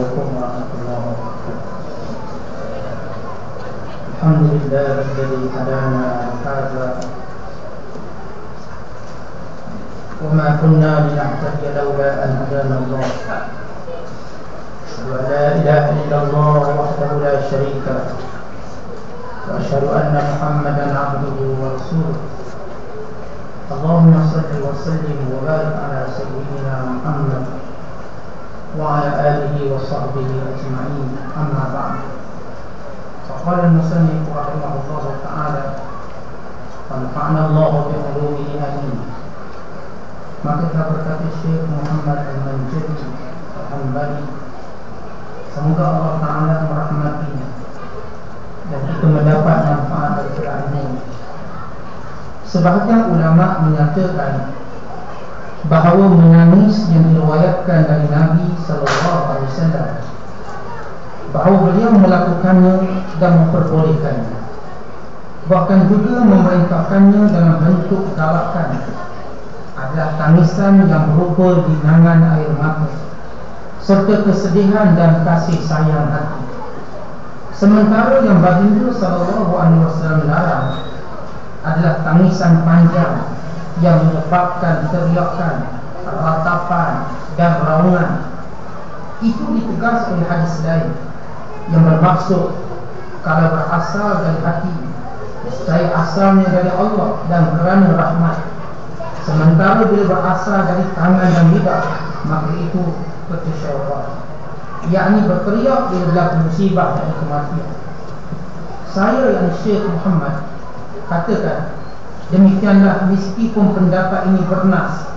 عليكم ورحمة الله وبركاته. الحمد لله الذي هدانا لهذا وما كنا لنهتدي لولا أن هدانا الله. أشهد أن لا إله إلا الله وحده لا شريك له وأشهد أن محمدا عبده ورسوله. اللهم صل وسلم وبارك على سيدنا محمد وعلى آله وصحبه أجمعين. أما بعد، فقال المصنف رحمه الله تعالى: ونفعنا الله بعلومه آمين. Maka berkata Syekh Muhammad Al-Manjari Al-Hambali, semoga Allah Ta'ala merahmatinya dan itu mendapat manfaat dari ilmu. Sebahagian ulama menyatakan bahawa menangis yang diriwayatkan dari Nabi SAW, bahawa beliau melakukannya dan memperbolehkannya, bahkan juga memerintahkannya dalam bentuk galakan, adalah tangisan yang berupa genangan air mata serta kesedihan dan kasih sayang hati. Sementara yang baginda SAW larang adalah tangisan panjang yang menyebabkan teriakan, ratapan dan raungan. Itu ditegas oleh hadis lain yang bermaksud kalau berasal dari hati, niscaya asalnya dari Allah dan kerana rahmat. Sementara bila berasal dari tangan dan lidah, maka itu seperti syaitan, yakni berteriak bila berlaku musibah dan kematian. Saya yang Syekh Muhammad katakan demikianlah meskipun pendapat ini bernas,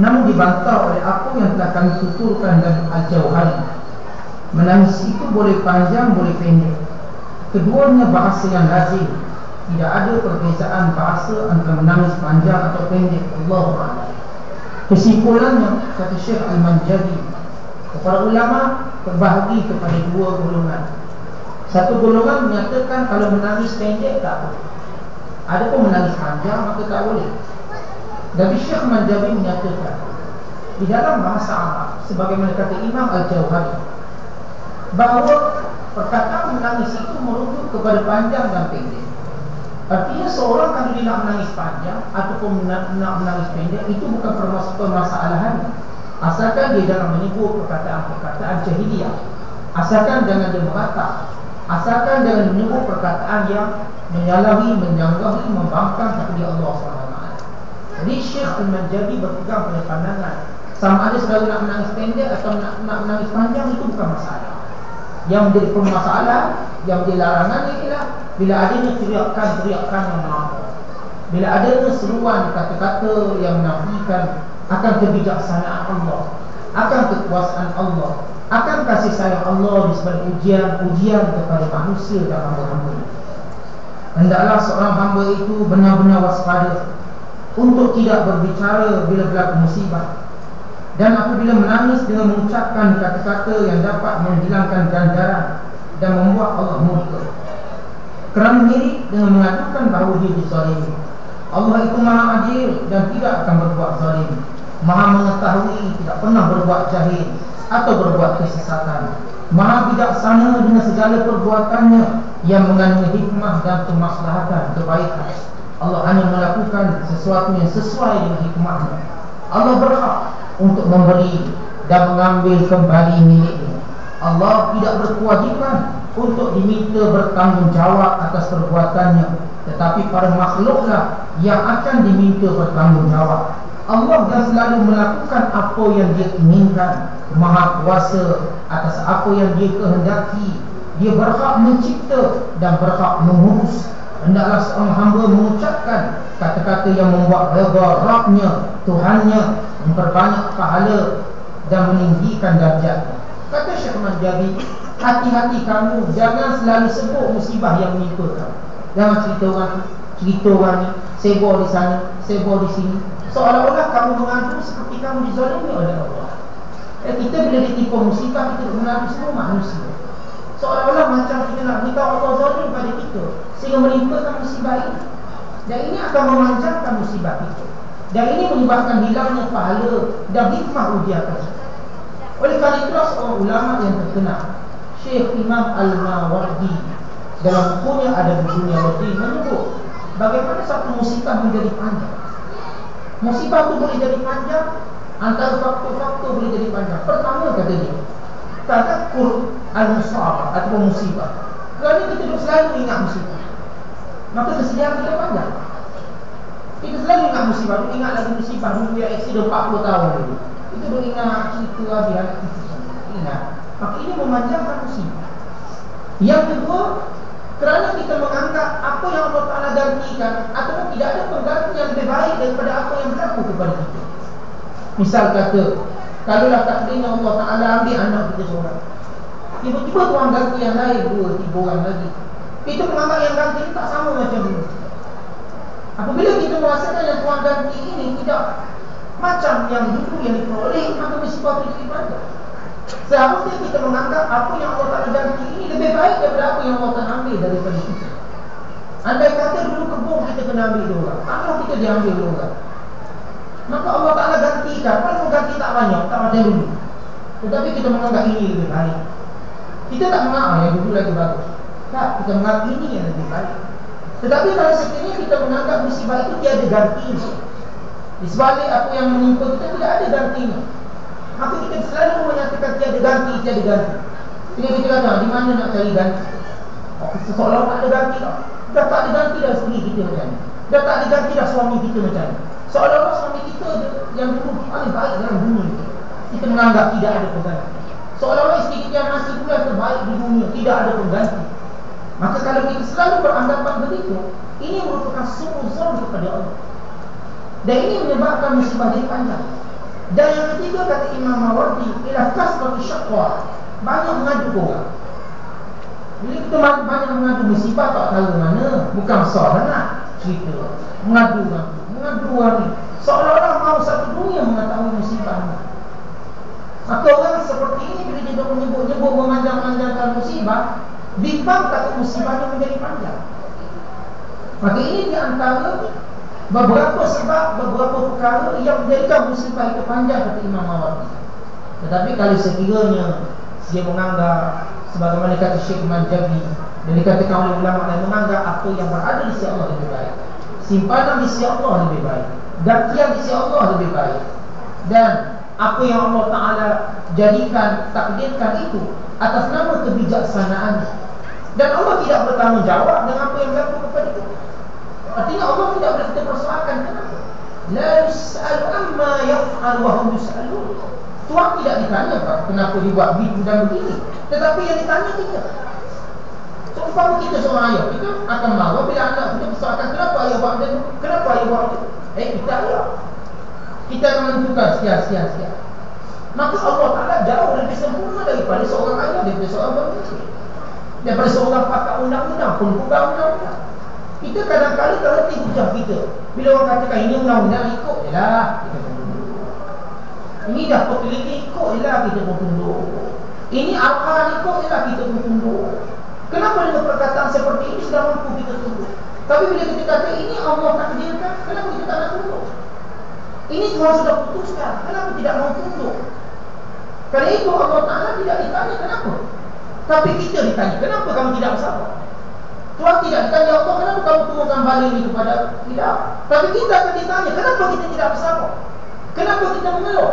namun dibantah oleh apa yang telah kami tuturkan dari Al-Jauhari. Menangis itu boleh panjang, boleh pendek. Keduanya bahasa yang lazim. Tidak ada perbezaan bahasa antara menangis panjang atau pendek. Allahu Akbar. Kesimpulannya, kata Syekh Al-Manjari, para ulama terbahagi kepada dua golongan. Satu golongan menyatakan kalau menangis pendek tak boleh. Adapun menangis panjang maka tak boleh. Dan Syekh Al-Manjari menyatakan di dalam bahasa Arab, sebagaimana kata Imam Al-Jauhari, bahawa perkataan menangis itu merujuk kepada panjang dan pendek. Artinya seorang kalau dia nak menangis panjang ataupun nak menangis pendek, itu bukan permasalahan, asalkan dia dalam menyebut perkataan-perkataan jahiliyah, asalkan jangan dia meratap, asalkan jangan menyebut perkataan yang menyalahi, menyanggahi, membangkang kepada Allah SWT. Jadi Syekh Al-Manjari berpegang pada pandangan sama ada selalu nak menangis pendek atau nak menangis panjang, itu bukan masalah. Yang menjadi permasalahan, yang menjadi larangan ialah bila adanya teriakan-teriakan yang melampau, bila adanya seruan kata-kata yang menafikan akan kebijaksanaan Allah, akan kekuasaan Allah, akan kasih sayang Allah di sebalik ujian kepada manusia dan hamba-hamba. Hendaklah seorang hamba itu benar-benar waspada untuk tidak berbicara bila berlaku musibah, dan apabila menangis dengan mengucapkan kata-kata yang dapat menghilangkan ganjaran dan membuat Allah murka, kerana mirip dengan mengatakan bahawa dia dizalimi. Allah itu maha adil dan tidak akan berbuat zalim, maha mengetahui, tidak pernah berbuat jahil atau berbuat kesesatan, maha bijaksana dengan segala perbuatannya yang mengandung hikmah dan kemaslahatan, kebaikan. Allah hanya melakukan sesuatu yang sesuai dengan hikmahnya. Allah berhak untuk memberi dan mengambil kembali miliknya. Allah tidak berkewajipan untuk diminta bertanggungjawab atas perbuatannya, tetapi para makhluklah yang akan diminta bertanggungjawab. Allah yang selalu melakukan apa yang dia inginkan, maha kuasa atas apa yang dia kehendaki. Dia berhak mencipta dan berhak mengurus. Hendaklah seorang hamba mengucapkan kata-kata yang membuat reda Rabbnya, Tuhannya, memperbanyak pahala dan meninggikan darjatnya. Kata Syekh Manjari, hati-hati kamu, jangan selalu sebut musibah yang menimpa kamu. Jangan cerita orang ni, sebo di sana, sebo di sini, seolah-olah kamu mengadu seperti kamu dizalimi oleh Allah. Kita bila ditimpa musibah, kita mengadu semua manusia, seolah-olah macam kita nak minta Allah zalim pada kita sehingga menimpakan musibah ini. Dan ini akan memanjangkan musibah kita, dan ini menyebabkan hilangnya pahala dan hikmah ujian tersebut. Oleh kerana itulah seorang ulama yang terkenal, Syekh Imam Al-Mawardi, dalam bukunya Ada Dunia Wardi, menyebut bagaimana satu musibah menjadi panjang. Musibah itu boleh jadi panjang, antara faktor-faktor boleh jadi panjang. Pertama, kata dia, tadakkur al-musabah atau musibah. Kerana kita selalu ingat musibah, maka kesedihan kita panjang. Kita selalu ingat musibah. Kita ingat lagi musibah dulu yang aksiden 40 tahun dulu. Kita dulu ingat cerita adik-adik kita ingat. Maka ini memanjangkan musibah. Yang kedua, kerana kita menganggap apa yang Allah Ta'ala gantikan ataupun tidak ada pengganti yang lebih baik daripada apa yang berlaku kepada kita. Misal kata, kalaulah takdirnya Allah Ta'ala ambil anak kita seorang, tiba-tiba Tuhan ganti yang lain 2-3 orang lagi, kita menganggap yang ganti ini tak sama macam dulu. Apabila kita merasakan yang Tuhan ganti ini tidak macam yang dulu yang diperoleh, maka musibah itu jadi panjang. Seharusnya kita menganggap apa yang Allah Ta'ala ganti ini lebih baik daripada apa yang Allah Ta'ala ambil daripada kita. Andai kata dulu kebun kita kena ambil 2 orang, tanah kita diambil 2 orang, maka Allah Ta'ala gantikan, walaupun ganti tak banyak, tak macam dulu, tetapi kita menganggap ini lebih baik. Kita tak menganggap yang dulu lagi bagus. Tak, kita menganggap ini yang lebih baik. Tetapi kalau sekiranya kita menganggap musibah itu tiada gantinya, di sebalik apa yang menimpa kita tidak ada gantinya, maka kita selalu menyatakan tiada ganti. Bila kita kata, di mana nak cari ganti? Seolah-olah tak ada ganti dah. Dah tak ada ganti dah isteri kita macam ni. Dah tak ada ganti dah suami kita macam ni. Seolah-olah suami kita yang dulu paling baik dalam dunia ini, kita menganggap tidak ada pengganti. Seolah-olah isteri kita yang masih pula terbaik di dunia, tidak ada pengganti. Maka kalau kita selalu beranggapan begitu, ini merupakan suuzon kepada Allah, dan ini menyebabkan musibah jadi panjang. Dan yang ketiga, kata Imam Mawardi, ialah kasbatu syaqwa, banyak mengadu orang. Bila kita banyak mengadu musibah, tak tahu mana, bukan sangat cerita mengadu orang ni, seolah-olah mahu satu dunia mengetahui musibah ni. Maka orang seperti ini bila dia menyebut-nyebut memanjang-manjangkan musibah, bimbang kata musibahnya menjadi panjang. Maka ini di antara beberapa sebab, beberapa perkara yang menjadikan musibah itu panjang, kata Imam Mawardi. Tetapi kalau sekiranya dia menganggap, sebagaimana kata Syekh Manjabi dan dikatakan oleh ulama lain, menganggap apa yang berada di sisi Allah lebih baik, simpanan di sisi Allah lebih baik, gantian di sisi Allah lebih baik, dan apa yang Allah Ta'ala jadikan, takdirkan itu atas nama kebijaksanaan, dan Allah tidak bertanggungjawab dengan apa yang berlaku kepada kita. Artinya Allah tidak boleh kita persoalkan kenapa. La yus'al amma yaf'al wa hum yus'alun. Tuhan tidak ditanya kenapa dibuat begitu dan begini, tetapi yang ditanya kita. Seumpama kita seorang ayah, kita akan marah bila anak kita persoalkan kenapa ayah buat macam tu, kenapa ayah buat macam tu. Kita ayah, kita akan menentukan sekian. Maka Allah Ta'ala jauh lebih sempurna daripada seorang ayah, daripada seorang pemimpin, daripada seorang pakar undang-undang pun bukan undang-undang. Kita kadang-kadang terhenti hujah kita bila orang katakan ini undang-undang, ikut je lah, kita pun tunduk. Ini dah perteliti, ikut je lah, kita pun tunduk. Ini arahan, ikut je lah, kita pun tunduk. Kenapa dengan perkataan seperti ini sudah mampu kita tunduk? Tapi bila kita kata ini Allah takdirkan, kenapa kita tak nak tunduk? Ini Tuhan sudah putuskan, kenapa tidak mau tunduk? Kerana itu Allah Ta'ala tidak ditanya kenapa, tapi kita ditanya, kenapa kamu tidak bersabar? Tuhan tidak ditanya, Allah kenapa kamu turunkan bala ini kepada, tidak. Tapi kita akan ditanya, kenapa kita tidak bersabar? Kenapa kita mengeluh?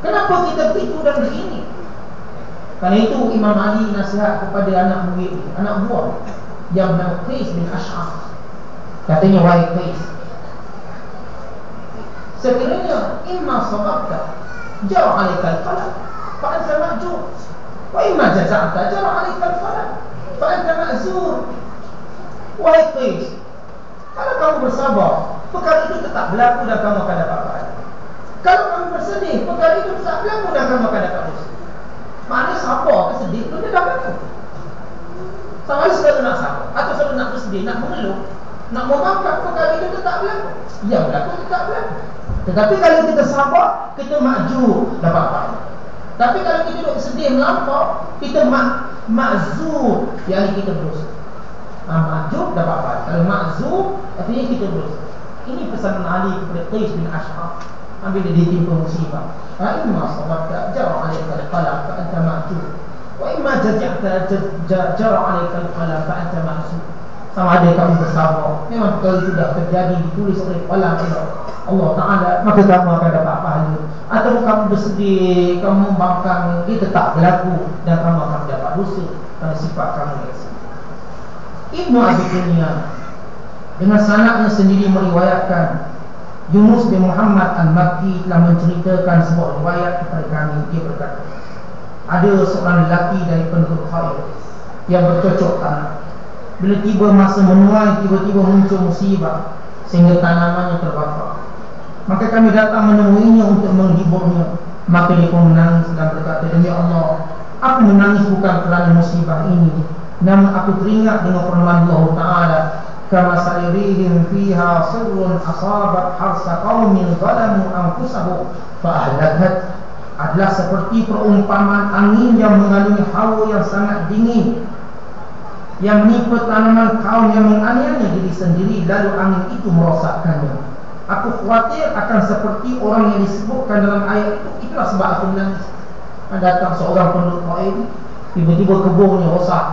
Kenapa kita begitu dan begini? Kerana itu Imam Ali nasihat kepada anak murid, anak buah yang bernama Qais bin Ash'af. Katanya, wahai Qais, sekiranya imma sababta jara alaikal qalam fa anta ma'jur, wa imma jaza'ta jara alaikal qalam fa anta ma'zur. Wahai Qais, kalau kamu bersabar, perkara itu tetap berlaku dan kamu akan dapat pahala. Kalau kamu bersedih, perkara itu tetap berlaku dan kamu akan dapat dosa. Maknanya sabar ke sedih itu dia dah berlaku. Sama ada selalu nak sabar atau selalu nak bersedih, nak mengeluh, nak memaafkan, perkara itu tetap berlaku. Yang berlaku tetap berlaku. Tetapi kalau kita sabar, kita ma'jur, dapat pahala. Tapi kalau kita duduk sedih melampau, kita ma'zur, yang kita berdosa. Ma'jur dapat pahala. Kalau ma'zur, artinya kita berdosa. Ini pesanan Ali kepada Qais bin Ash'af. Bila ditimpa musibah, imma sabarta jara 'alaika al-qalam fa anta ma'jur, wa imma jaza'ta jara 'alaika al-qalam fa anta ma'sur. Sama ada kamu bersabar, memang perkara itu dah terjadi, ditulis oleh qalam Allah Ta'ala, maka kamu akan dapat pahala. Atau kamu bersedih, kamu membangkang, dia tetap berlaku dan kamu akan dapat dosa kerana sifat kamu yang sedih. Ibnu Abi Dunya dengan sanadnya sendiri meriwayatkan, Yunus bin Muhammad Al-Makki telah menceritakan sebuah riwayat kepada kami. Dia berkata, ada seorang lelaki dari penduduk Khair yang bercocok tanam. Bila tiba masa menuai, tiba-tiba muncul musibah sehingga tanamannya terbakar. Maka kami datang menemuinya untuk menghiburnya. Maka dia pun menangis dan berkata, demi Allah, aku menangis bukan kerana musibah ini, namun aku teringat dengan firman Allah Ta'ala, kama sayrihim fiha sirrun asabat harsa qaumin zalamu anfusahum fa ahlakat. Adalah seperti perumpamaan angin yang mengandungi hawa yang sangat dingin yang menimpa tanaman kaum yang menganiaya diri sendiri, lalu angin itu merosakkannya. Aku khawatir akan seperti orang yang disebutkan dalam ayat itu. Itulah sebab aku menangis. Datang seorang penduduk Khair, tiba-tiba kebunnya rosak,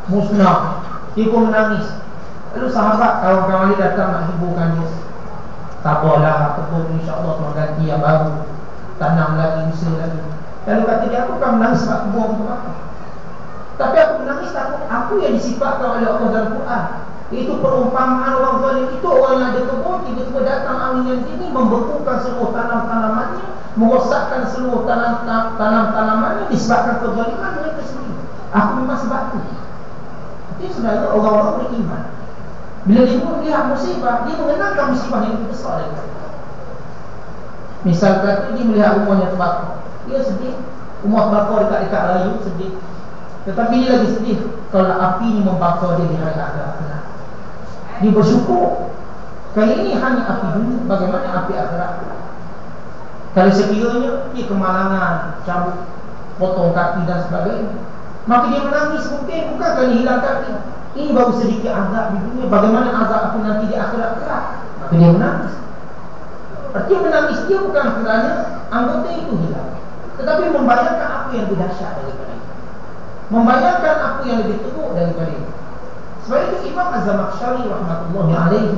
musnah, dia pun menangis. Lalu sahabat kawan-kawan dia datang nak hiburkan dia. Tak apalah, kebun insya-Allah Tuhan ganti yang baru, tanam lagi, usaha lagi. Lalu kata dia, aku kan menangis sebab kebun tu apa? Tapi aku menangis takut aku yang disifatkan oleh Allah dalam Quran, iaitu perumpamaan orang zalim itu. Orang yang ada kebun, tiba-tiba datang angin yang tinggi, membekukan seluruh tanam-tanamannya, merosakkan seluruh tanam-tanamannya disebabkan kezaliman mereka sendiri. Aku memang sebab itu. Jadi saudara, orang-orang beriman, bila dia melihat musibah, dia mengenalkan musibah yang lebih besar daripada. Misal kata dia melihat rumahnya terbakar, dia sedih. Rumah terbakar dekat-dekat rayu, sedih. Tetapi dia lagi sedih kalau api ini membakar dia di hari akhirat. Dia bersyukur, kali ini hanya api dunia, bagaimana api akhirat? Kalau sekiranya dia kemalangan, cabut, potong kaki dan sebagainya, maka dia menangis mungkin bukan kerana hilang kaki. Ini baru sedikit azab di dunia, bagaimana azab aku nanti di akhirat kelak? Maka dia menangis. Artinya menangis dia bukan kerana anggota itu hilang, tetapi membayangkan apa yang lebih dahsyat daripada itu, membayangkan apa yang lebih teruk daripada itu. Sebab itu Imam Az-Zamakhsyari rahmatullahi alaihi